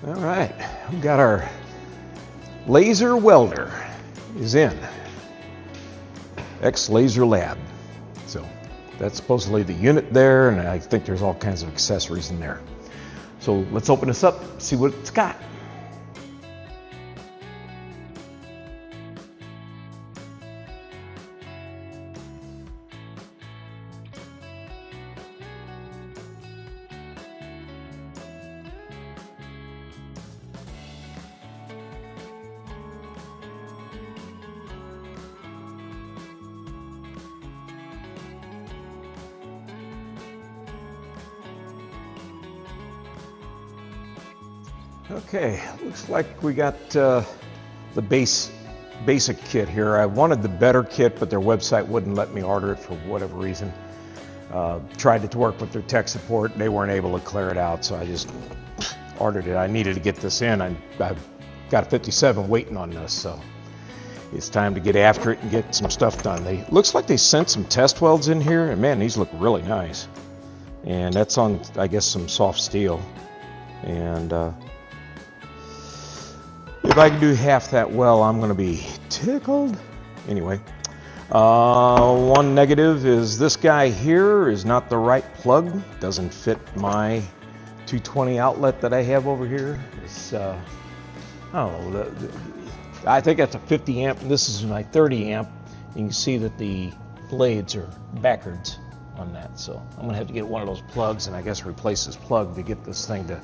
All right, we've got our laser welder is in XLaserLab. So that's supposedly the unit there, and I think there's all kinds of accessories in there. So let's open this up, see what it's got. Okay, looks like we got the basic kit here. I wanted the better kit, but their website wouldn't let me order it for whatever reason. Tried it to work with their tech support. They weren't able to clear it out, so I just ordered it. I needed to get this in. I've got a 57 waiting on this, so it's time to get after it and get some stuff done. Looks like they sent some test welds in here, and man, these look really nice. And that's on, I guess, some soft steel. And if I can do half that well, I'm going to be tickled. Anyway, one negative is this guy here is not the right plug. Doesn't fit my 220 outlet that I have over here. It's, I don't know, I think that's a 50 amp. This is my 30 amp. You can see that the blades are backwards on that. So I'm going to have to get one of those plugs and I guess replace this plug to get this thing to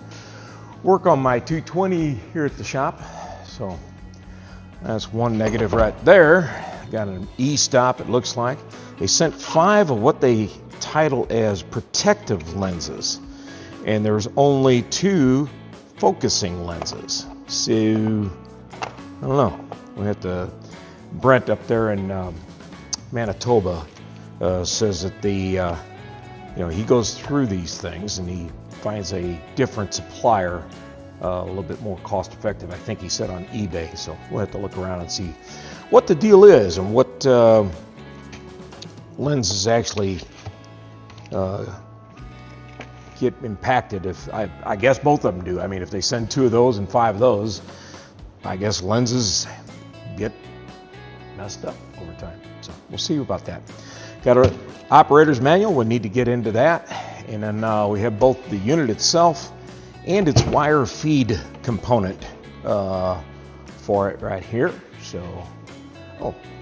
work on my 220 here at the shop. So that's one negative right there. Got an E-stop, it looks like. They sent 5 of what they title as protective lenses, and there's only 2 focusing lenses. So I don't know. We have to. Brent up there in Manitoba says that he goes through these things and he finds a different supplier. A little bit more cost effective, I think he said, on eBay. So we'll have to look around and see what the deal is and what lenses actually get impacted. If I guess both of them do. I mean, if they send 2 of those and 5 of those, I guess lenses get messed up over time. So we'll see about that. Got our operator's manual. We need to get into that. And then we have both the unit itself and its wire feed component for it right here. So,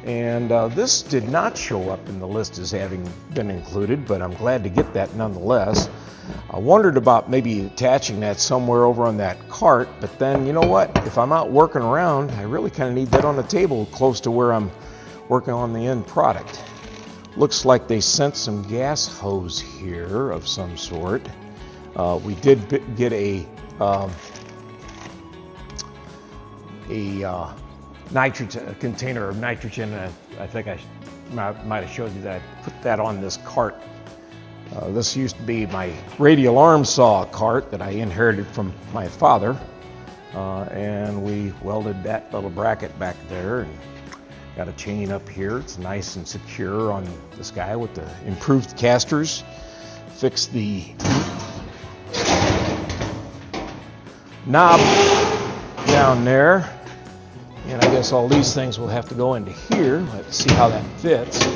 and this did not show up in the list as having been included, but I'm glad to get that nonetheless. I wondered about maybe attaching that somewhere over on that cart, but then you know what? If I'm out working around, I really kind of need that on the table close to where I'm working on the end product. Looks like they sent some gas hose here of some sort. We did get a nitrogen, a container of nitrogen. I think I might have showed you that I put that on this cart. This used to be my radial arm saw cart that I inherited from my father, and we welded that little bracket back there and got a chain up here. It's nice and secure on this guy with the improved casters. Fixed the knob down there, and I guess all these things will have to go into here. Let's see how that fits.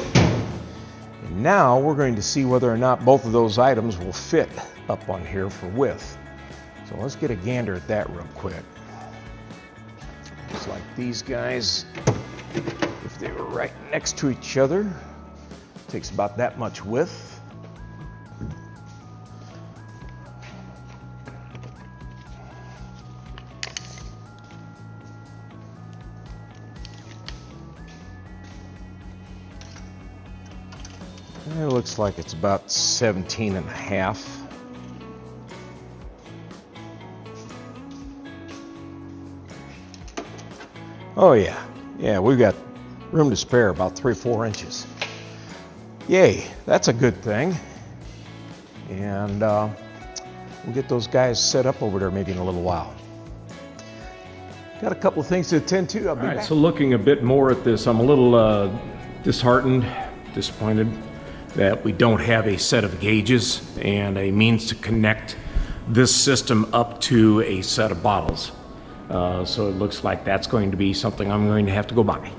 And now we're going to see whether or not both of those items will fit up on here for width. So let's get a gander at that real quick. Looks like these guys, if they were right next to each other, takes about that much width. It looks like it's about 17 and a half. Oh yeah, we've got room to spare, about 3 or 4 inches. Yay, that's a good thing. And we'll get those guys set up over there maybe in a little while. Got a couple of things to attend to. I'll be back. So looking a bit more at this, I'm a little disheartened, disappointed that we don't have a set of gauges and a means to connect this system up to a set of bottles. So it looks like that's going to be something I'm going to have to go buy.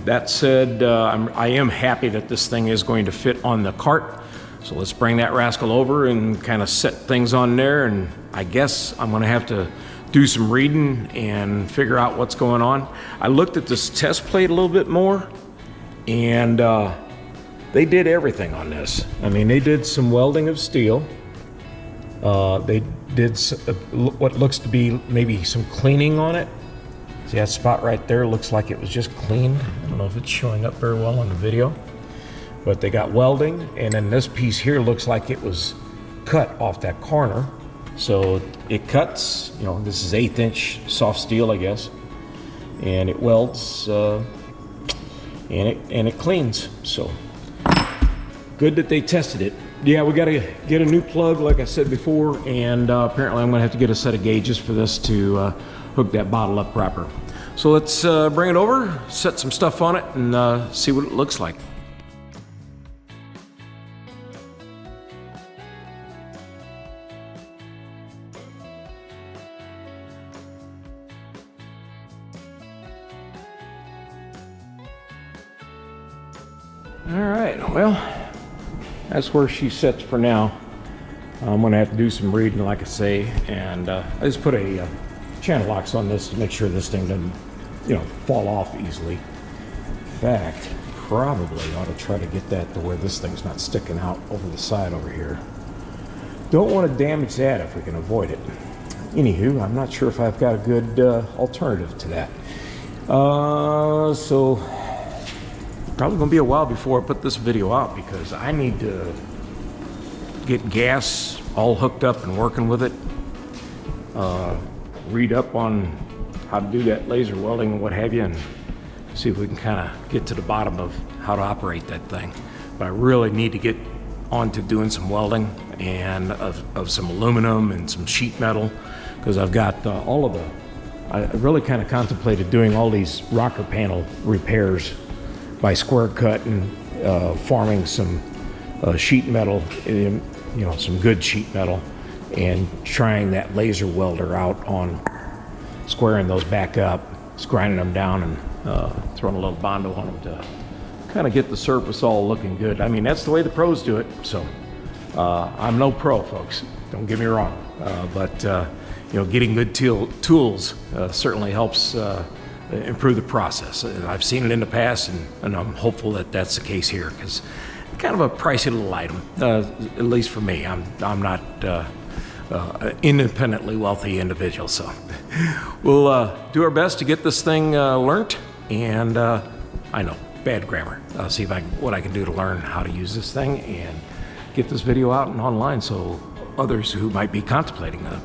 That said, I am happy that this thing is going to fit on the cart. So let's bring that rascal over and kind of set things on there, and I guess I'm going to have to do some reading and figure out what's going on. I looked at this test plate a little bit more, and they did everything on this. I mean, they did some welding of steel. They did what looks to be maybe some cleaning on it. See that spot right there? Looks like it was just cleaned. I don't know if it's showing up very well on the video, but they got welding, and then this piece here looks like it was cut off that corner. So it cuts, you know, this is 1/8 inch soft steel, I guess, and it welds, and it cleans. So good that they tested it. Yeah, we got to get a new plug, like I said before, and apparently I'm going to have to get a set of gauges for this to hook that bottle up proper. So let's bring it over, set some stuff on it, and see what it looks like. All right, well, that's where she sits for now. I'm gonna have to do some reading, like I say, and I just put a channel locks on this to make sure this thing doesn't, you know, fall off easily. In fact, probably ought to try to get that to where this thing's not sticking out over the side over here. Don't want to damage that if we can avoid it. Anywho, I'm not sure if I've got a good alternative to that. So probably gonna be a while before I put this video out, because I need to get gas all hooked up and working with it. Read up on how to do that laser welding and what have you, and see if we can kind of get to the bottom of how to operate that thing. But I really need to get on to doing some welding and of some aluminum and some sheet metal, because I've got all of the, I really kind of contemplated doing all these rocker panel repairs by square cut and forming some sheet metal, you know, some good sheet metal, and trying that laser welder out on squaring those back up, grinding them down, and throwing a little Bondo on them to kind of get the surface all looking good. I mean, that's the way the pros do it. So I'm no pro, folks, don't get me wrong, but you know, getting good tools certainly helps improve the process. I've seen it in the past, and I'm hopeful that that's the case here, because it's kind of a pricey little item, at least for me. I'm not an independently wealthy individual, so we'll do our best to get this thing learned. And I know, bad grammar. I'll see if what I can do to learn how to use this thing and get this video out and online, so others who might be contemplating a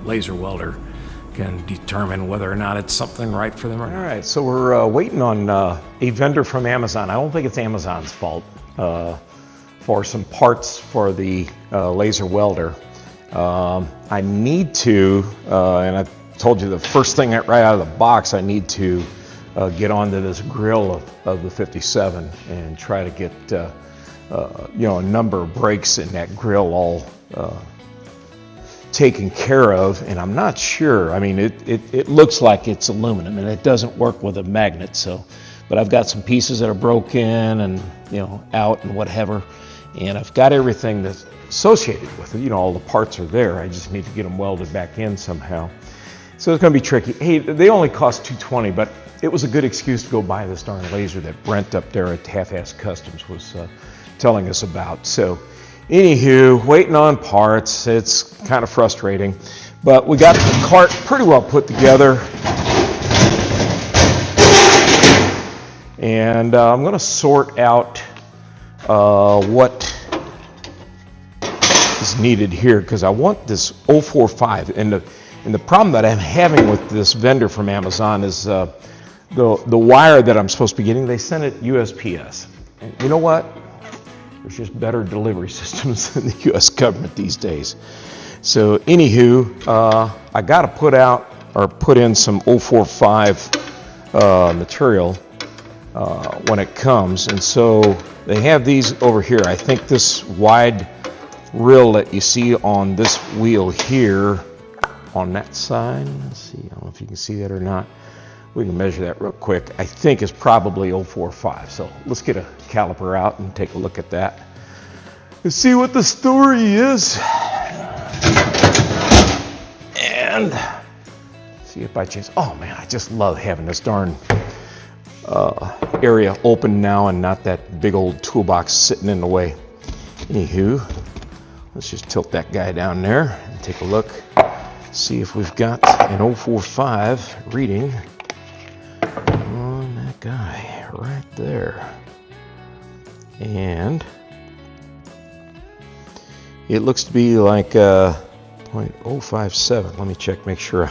laser welder can determine whether or not it's something right for them or not. All right, so we're waiting on a vendor from Amazon. I don't think it's Amazon's fault, for some parts for the laser welder. I need to, and I told you the first thing right out of the box, I need to get onto this grill of the 57 and try to get you know, a number of breaks in that grill all taken care of, and I'm not sure. I mean, it looks like it's aluminum, and it doesn't work with a magnet. So, but I've got some pieces that are broken and, you know, out and whatever, and I've got everything that's associated with it. You know, all the parts are there. I just need to get them welded back in somehow. So it's going to be tricky. Hey, they only cost $220, but it was a good excuse to go buy this darn laser that Brent up there at Half-Ass Customs was telling us about. So anywho, waiting on parts. It's kind of frustrating, but we got the cart pretty well put together, and I'm going to sort out what is needed here, because I want this 045, and the problem that I'm having with this vendor from Amazon is the wire that I'm supposed to be getting, they sent it USPS. And you know what? There's just better delivery systems in the U.S. government these days. So anywho, I got to put in some 045 material when it comes, and so they have these over here. I think this wide rill that you see on this wheel here on that side. Let's see, I don't know if you can see that or not. We can measure that real quick. I think it's probably 045. So let's get a caliper out and take a look at that and see what the story is. And see if by chance, oh man, I just love having this darn area open now and not that big old toolbox sitting in the way. Anywho, let's just tilt that guy down there and take a look. See if we've got an 045 reading on that guy right there. And it looks to be like 0.057. Let me check, make sure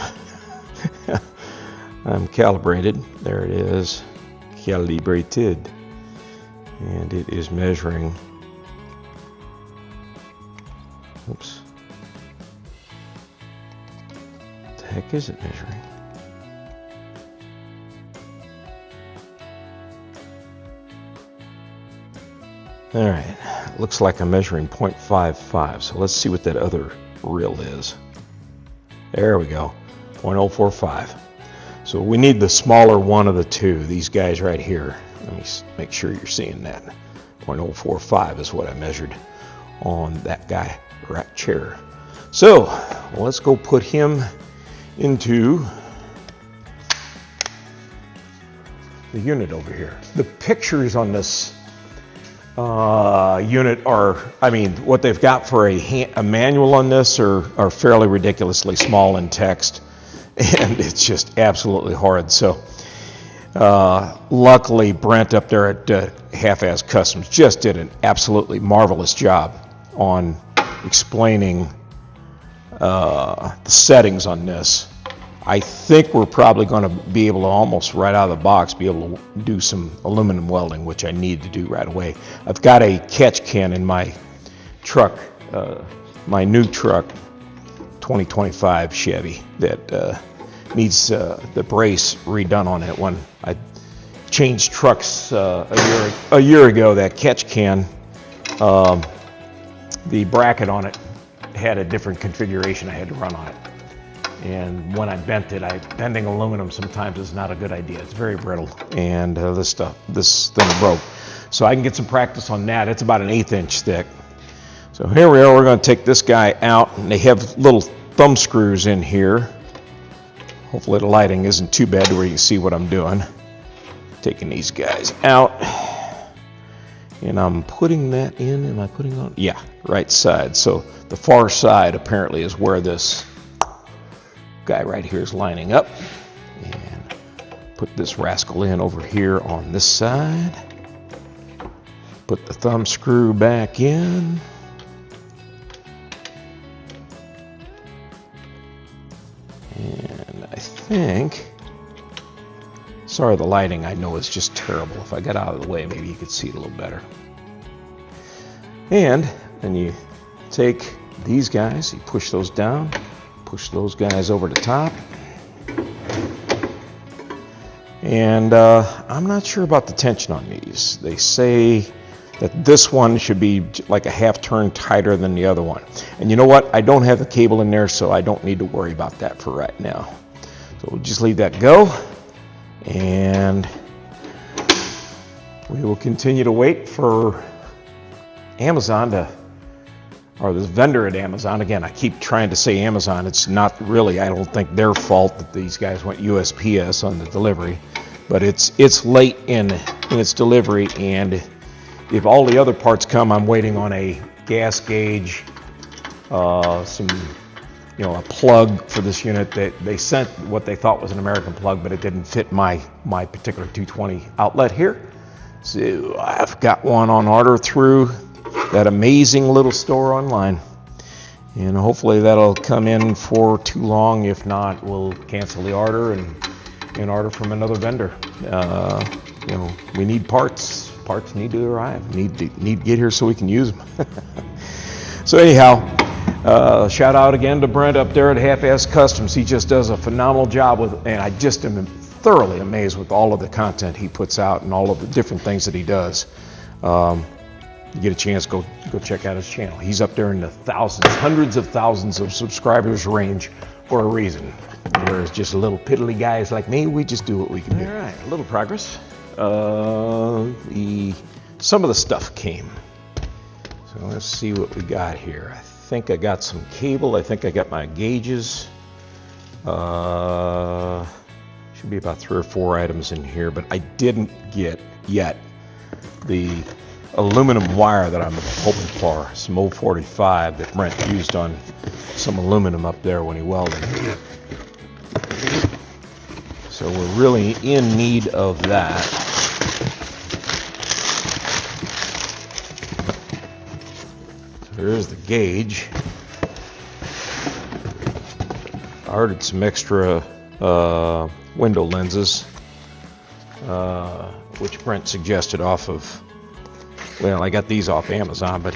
I'm calibrated. There it is, calibrated. And it is measuring, oops. What the heck is it measuring? All right, looks like I'm measuring 0.55. So let's see what that other reel is. There we go, 0.045. So we need the smaller one of the two, these guys right here. Let me make sure you're seeing that. 0.045 is what I measured on that guy right chair. So let's go put him into the unit over here. The pictures on this unit are, I mean, what they've got for a manual on this are fairly ridiculously small in text, and it's just absolutely horrid. So luckily Brent up there at Half-Ass Customs just did an absolutely marvelous job on explaining the settings on this. I think we're probably going to be able to almost right out of the box be able to do some aluminum welding, which I need to do right away. I've got a catch can in my truck, my new truck, 2025 Chevy, that needs the brace redone on it. When I changed trucks a year ago, that catch can, the bracket on it had a different configuration I had to run on it. And when I bent it, bending aluminum sometimes is not a good idea. It's very brittle, and this thing broke. So I can get some practice on that. It's about an 1/8 inch thick. So here we are. We're going to take this guy out, and they have little thumb screws in here. Hopefully the lighting isn't too bad to where you can see what I'm doing. Taking these guys out, and I'm putting that in. Am I putting on? Yeah, right side. So the far side apparently is where this guy right here is lining up. And put this rascal in over here on this side. Put the thumb screw back in. And I think, sorry the lighting I know is just terrible. If I got out of the way, maybe you could see it a little better. And then you take these guys, you push those down, push those guys over the top. And I'm not sure about the tension on these. They say that this one should be like a 1/2 turn tighter than the other one. And you know what? I don't have the cable in there, so I don't need to worry about that for right now. So we'll just leave that go. And we will continue to wait for Amazon to, or this vendor at Amazon. Again, I keep trying to say Amazon. It's not really, I don't think, their fault that these guys went USPS on the delivery. But it's late in its delivery, and if all the other parts come, I'm waiting on a gas gauge, some, a plug for this unit. That they sent what they thought was an American plug, but it didn't fit my particular 220 outlet here. So I've got one on order through that amazing little store online, and hopefully that'll come in for too long. If not, we'll cancel the order and order from another vendor. We need parts. Parts need to arrive. Need to get here so we can use them. So anyhow, shout out again to Brent up there at Half-Ass Customs. He just does a phenomenal job and I just am thoroughly amazed with all of the content he puts out and all of the different things that he does. you get a chance, go check out his channel. He's up there in the thousands, hundreds of thousands of subscribers range for a reason. Whereas just little piddly guys like me, we just do what we can do. All right, a little progress. Some of the stuff came. So let's see what we got here. I think I got some cable. I think I got my gauges. Should be about 3 or 4 items in here, but I didn't get yet the aluminum wire that I'm hoping for. Some old 45 that Brent used on some aluminum up there when he welded. So we're really in need of that. So there's the gauge. I ordered some extra window lenses, which Brent suggested off of, well, I got these off Amazon, but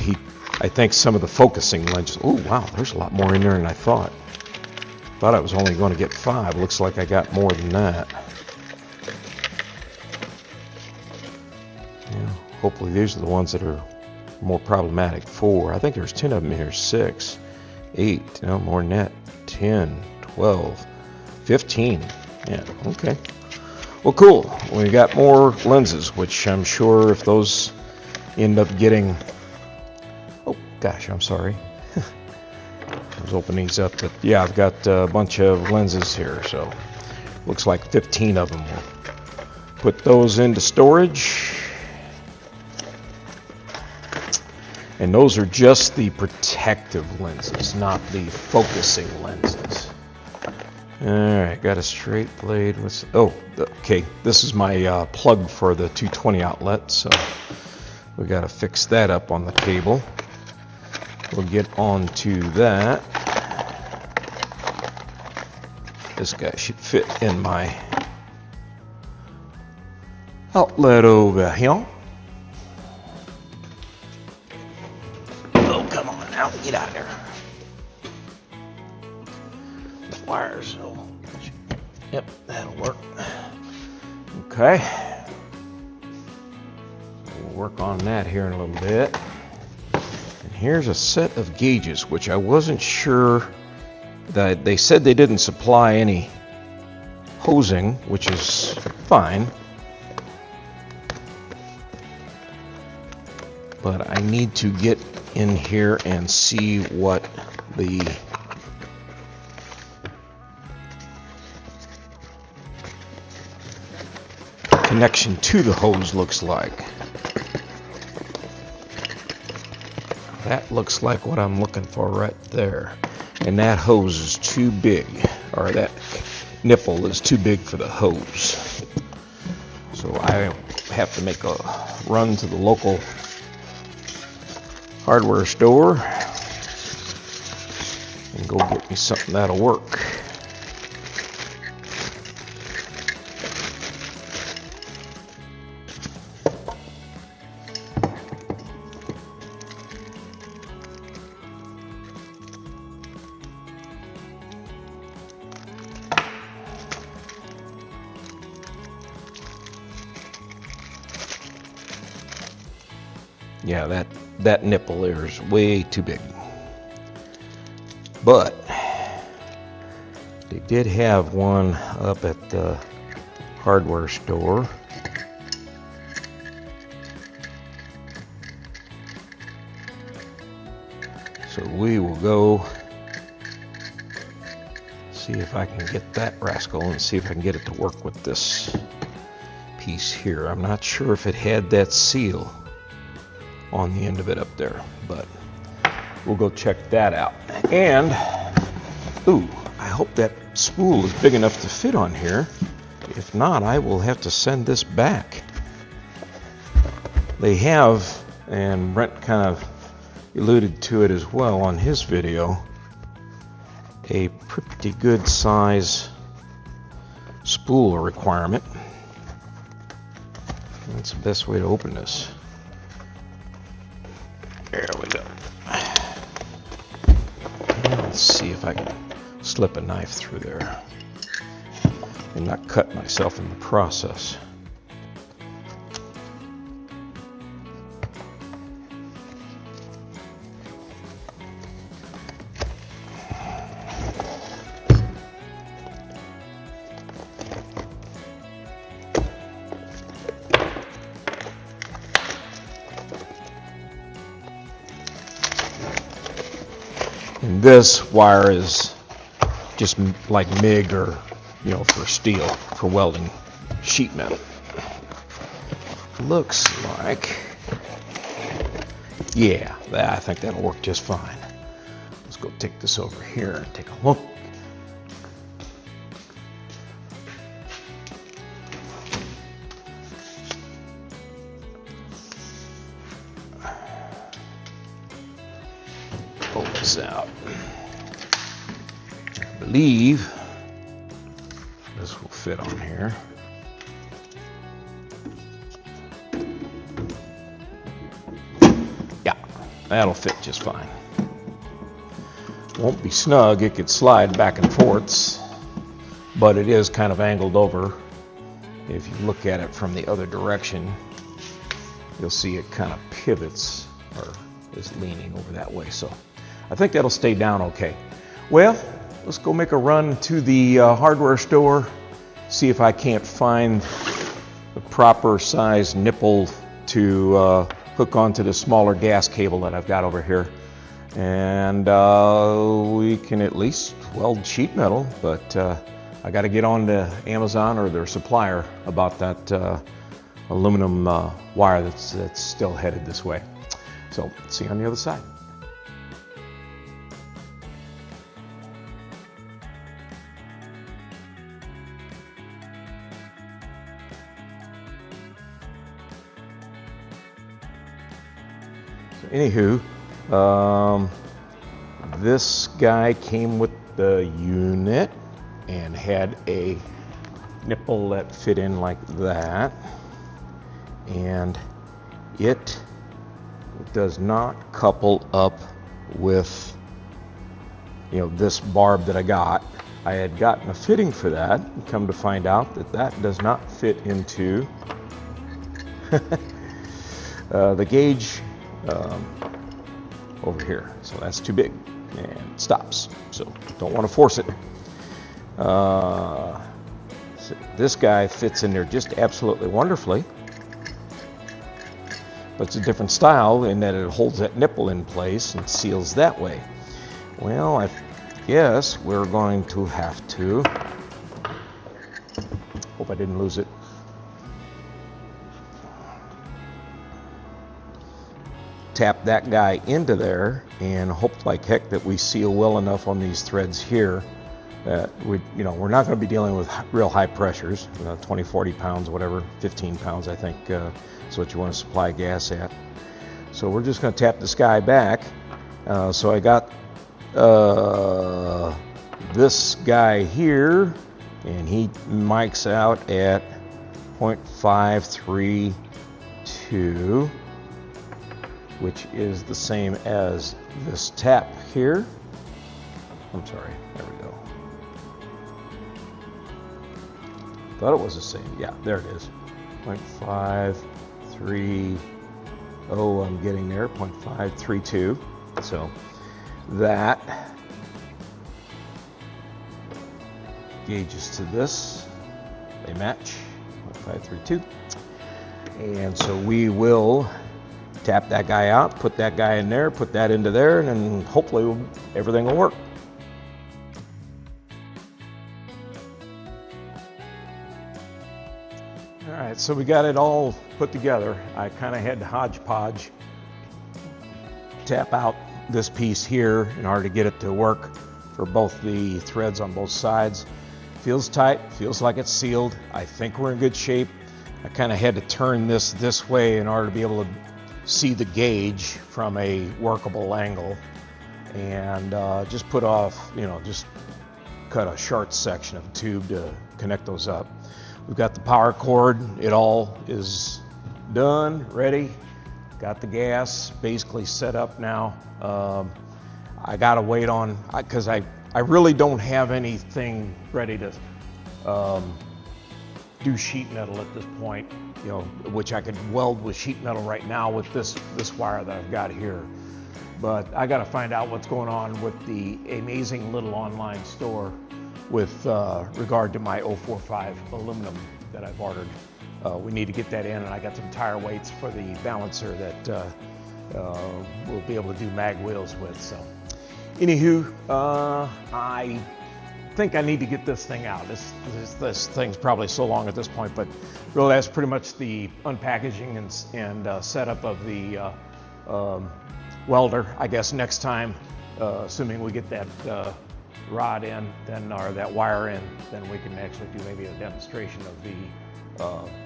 I think some of the focusing lenses, oh wow, there's a lot more in there than I thought. Thought I was only going to get 5. Looks like I got more than that. Yeah, hopefully these are the ones that are more problematic. 4. I think there's 10 of them here. 6, 8, no more than that. 10, 12, 15. Yeah, okay. Well, cool. We got more lenses, which I'm sure if those end up getting... Oh, gosh, I'm sorry. I was opening these up, but yeah, I've got a bunch of lenses here, so looks like 15 of them. We'll put those into storage. And those are just the protective lenses, not the focusing lenses. All right, got a straight blade. Okay, this is my plug for the 220 outlet, so we got to fix that up on the table. We'll get on to that. This guy should fit in my outlet over here. Oh, come on now, get out of there. The wires, so yep, that'll work. Okay. We'll work on that here in a little bit. And here's a set of gauges, which I wasn't sure that they said they didn't supply any hosing, which is fine. But I need to get in here and see what the connection to the hose looks like. That looks like what I'm looking for right there. And that hose is too big, or that nipple is too big for the hose. So I have to make a run to the local hardware store and go get me something that'll work. Yeah, that nipple there is way too big. But they did have one up at the hardware store. So we will go see if I can get that rascal and see if I can get it to work with this piece here. I'm not sure if it had that seal on the end of it up there, but we'll go check that out. And ooh, I hope that spool is big enough to fit on here. If not, I will have to send this back. They have, and Brent kind of alluded to it as well on his video, a pretty good size spool requirement. That's the best way to open this. There we go. Let's see if I can slip a knife through there and not cut myself in the process. And this wire is just like MIG or, you know, for steel, for welding sheet metal. Looks like, yeah, I think that'll work just fine. Let's go take this over here and take a look. Pull this out. I believe this will fit on here. Yeah, that'll fit just fine. Won't be snug, it could slide back and forths, but it is kind of angled over. If you look at it from the other direction, you'll see it kind of pivots or is leaning over that way. So I think that'll stay down okay. Well, let's go make a run to the hardware store, see if I can't find the proper size nipple to hook onto the smaller gas cable that I've got over here. And we can at least weld sheet metal, but I got to get on to Amazon or their supplier about that aluminum wire that's still headed this way. So see you on the other side. So anywho, this guy came with the unit and had a nipple that fit in like that, and it does not couple up with, you know, this barb that I got. I had gotten a fitting for that, and come to find out that that does not fit into the gauge over here. So that's too big and it stops. So don't want to force it. So this guy fits in there just absolutely wonderfully. But it's a different style in that it holds that nipple in place and seals that way. Well, I guess we're going to have to, hope I didn't lose it, tap that guy into there and hope like heck that we seal well enough on these threads here that we're not going to be dealing with real high pressures, 20, 40 pounds, whatever, 15 pounds I think is what you want to supply gas at. So we're just going to tap this guy back. So I got this guy here, and he mics out at 0.532, which is the same as this tap here. I'm sorry, there we go. Thought it was the same. Yeah, there it is. 0.530, I'm getting there, 0.532. So that gauges to this. They match, 0.532. And so we will tap that guy out, put that guy in there, put that into there, and then hopefully everything will work. All right, so we got it all put together. I kind of had to hodgepodge, tap out this piece here in order to get it to work for both the threads on both sides. Feels tight, feels like it's sealed. I think we're in good shape. I kind of had to turn this way in order to be able to see the gauge from a workable angle, and just put off, just cut a short section of tube to connect those up. We've got the power cord, it all is done, ready. Got the gas basically set up now. I gotta wait on, because I really don't have anything ready to do sheet metal at this point, which I could weld with sheet metal right now with this wire that I've got here. But I got to find out what's going on with the amazing little online store with regard to my 045 aluminum that I've ordered. We need to get that in, and I got some tire weights for the balancer that we'll be able to do mag wheels with. So Anywho, I think I need to get this thing out. This thing's probably so long at this point, but really that's pretty much the unpackaging and setup of the welder. I guess next time, assuming we get that rod in, then or that wire in, then we can actually do maybe a demonstration of the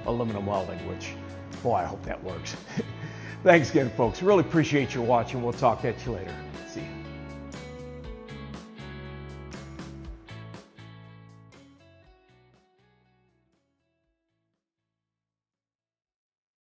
aluminum welding, which, boy, I hope that works. Thanks again, folks. Really appreciate you watching. We'll talk at you later.